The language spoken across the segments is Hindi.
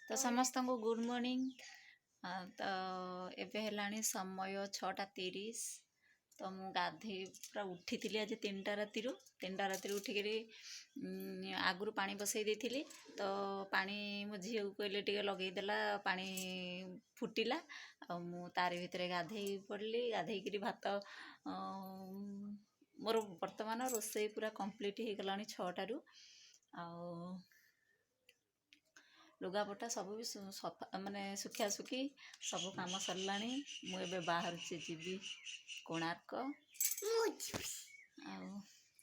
तो समस्त को गुड मॉर्निंग। तो एबे हेलानी समय 6:30। तो मु गाधे पूरा उठी थी आज 3टा राति उठिक आगु पानी बसई देती। तो पानी मो झी को कहले टे लगेदेला पानी फुटिला मु तारी भितर गाधे पड़ली। गाधेक भात मोर वर्तमान रोसई पूरा कंप्लीट हो गलानी 6टारू। लुगापटा सब भी सफा माने सुखिया सुखी सब काम सरलानी। मुझे बाहर से जीवी कोणार्क।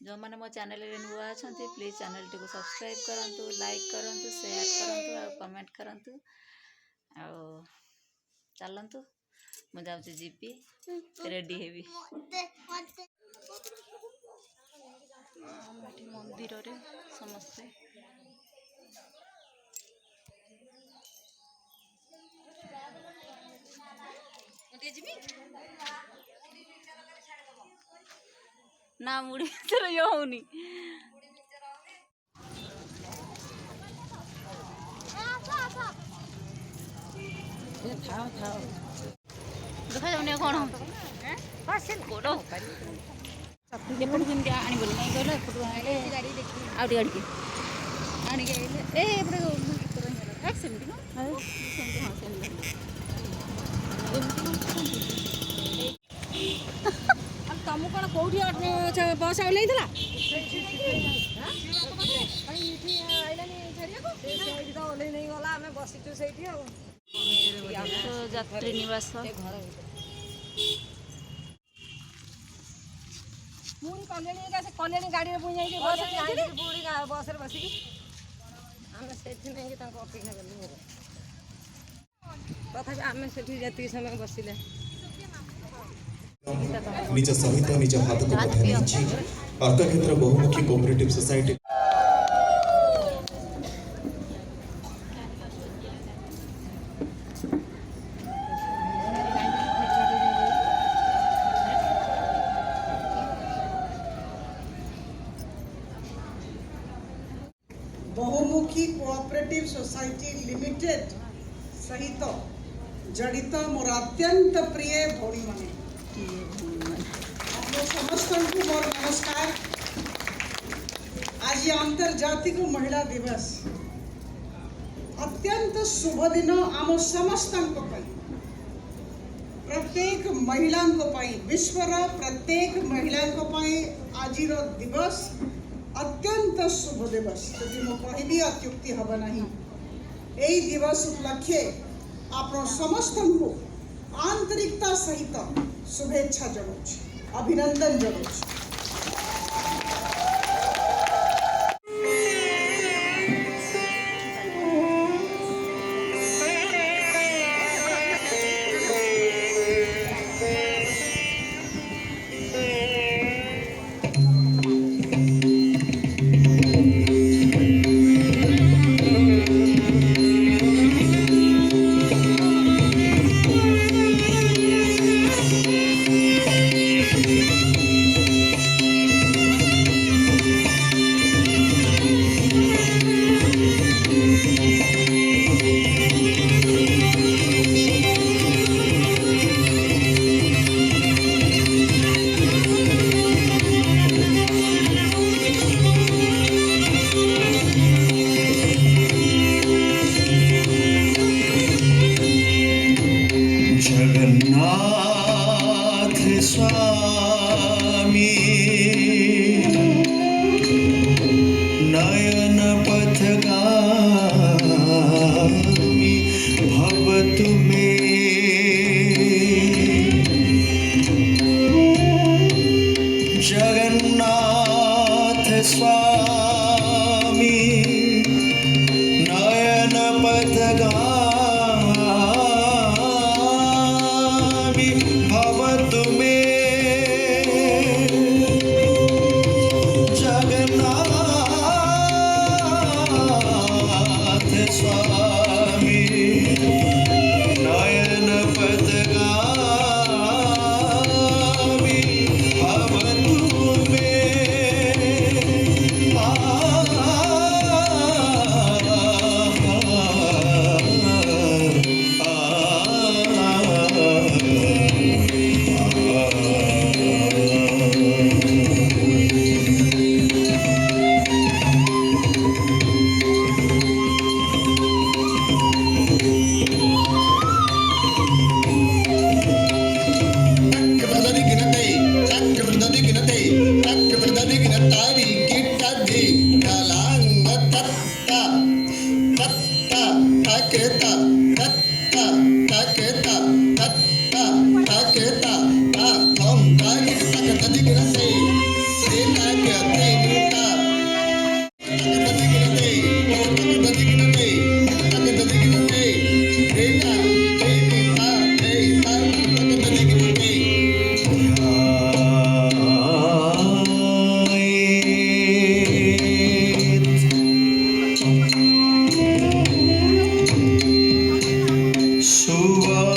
जो मैंने मो चैनल रे नुआ अच्छा प्लीज चैनल टी को सब्सक्राइब करंतु, लाइक करंतु, शेयर करंतु और कमेंट करंतु। चलंतु मु जाउची जीपी रेडी हेवी। मंदिर रे समस्ते ना मुड़ी चलो यो होनी देखा जाऊनी कौन हम गोड़ एपट आनी बोली नहीं कहले एपट आने आउ गाड़ी के आने ए एपटे सेमती तुम कौन कौटी बस ओल्लई नहीं गला आम बसीचु से यात्री निवास पुणी कल्याणी गाड़ी पुणी बस बसिक आम से अपेक्षा कलु तथा आम से जी समय बसिले निज सहित निज हाथ को पठाई क्षेत्र बहुमुखी कोऑपरेटिव सोसाइटी बहुमुखी कोऑपरेटिव सोसाइटी लिमिटेड सहित जड़ित मोर अत्यंत प्रिय भौणी माने समस्त को मोर नमस्कार। आज अंतर्जातिक महिला दिवस अत्यंत शुभ दिन आम समस्त प्रत्येक महिला विश्वर प्रत्येक महिला आज दिवस अत्यंत शुभ दिवस। यदि मो कहबी अत्युक्ति हब नहीं। यही दिवस उपलक्षे आप समस्त को आंतरिकता सहित शुभेच्छा जनाऊँ, अभिनंदन जनाऊँ। जगन्नाथ स्वामी नयन पथगामी भवतु मे। जगन्नाथ स्वामी नयन पथगामी भवतु मे। जगन्नाथ स्वामी नयन पथगामी भवतु मे। taketa tatta taketa tatta taketa ta tom tagi taketa digirate ena ke tenuta taketa digirate taketa digirate taketa digirate ena tenita teita taketa digirate Suva